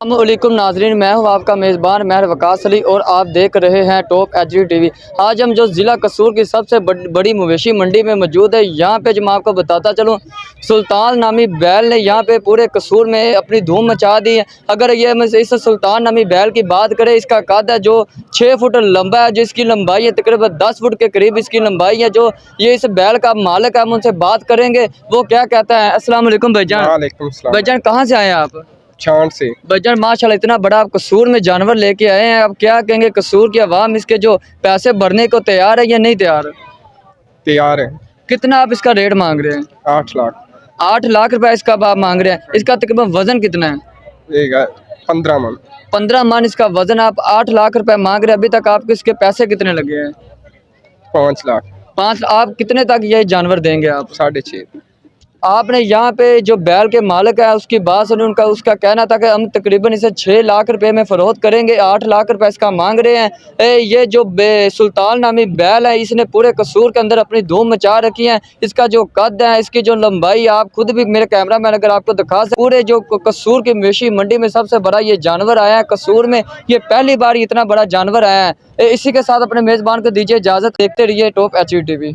अस्सलामुअलैकुम नाजरीन, मैं हूं आपका मेज़बान महर वकास अली और आप देख रहे हैं टॉप एचडी टीवी। आज हम जो ज़िला कसूर की सबसे बड़ी मवेशी मंडी में मौजूद है, यहाँ पे जो मैं आपको बताता चलूँ, सुल्तान नामी बैल ने यहाँ पे पूरे कसूर में अपनी धूम मचा दी है। अगर ये इस सुल्तान नामी बैल की बात करें, इसका कद है जो 6 फुट लंबा है, जिसकी लंबाई है तकरीबन 10 फुट के करीब इसकी लंबाई है। जो ये इस बैल का मालिक है, हम उनसे बात करेंगे वो क्या कहता है। अस्सलाम वालेकुम भाईजान। वालेकुम सलाम। भाईजान कहाँ से आए हैं आप? छांट से। भाईजान माशाल्लाह इतना बड़ा आप कसूर में जानवर लेके आए हैं, आप क्या कहेंगे कसूर की आवाम इसके जो पैसे भरने को तैयार है या नहीं तैयार? तैयार है। कितना आप इसका रेट मांग रहे हैं? 8 लाख। 8 लाख रुपए इसका आप मांग रहे हैं। इसका तकरीबन वजन कितना है? 15 मन। 15 मन इसका वजन। आप 8 लाख रुपए मांग रहे हैं। अभी तक आपके इसके पैसे कितने लगे हैं? 5 लाख। 5। आप कितने तक ये जानवर देंगे आप? 6.5। आपने आपने यहाँ पे जो बैल के मालिक है उसकी बात सुनी, उसका कहना था कि हम तकरीबन इसे 6 लाख रुपए में फ़रोख्त करेंगे। 8 लाख रुपए इसका मांग रहे हैं। ये जो सुल्तान नामी बैल है, इसने पूरे कसूर के अंदर अपनी धूम मचा रखी है। इसका जो कद है, इसकी जो लंबाई, आप खुद भी मेरे कैमरा मैन अगर आपको दिखा सके, पूरे जो कसूर की मवेशी मंडी में सबसे बड़ा ये जानवर आया है कसूर में। ये पहली बार इतना बड़ा जानवर आया है। इसी के साथ अपने मेज़बान को दीजिए इजाज़त। देखते रहिए टॉप एचडी टीवी।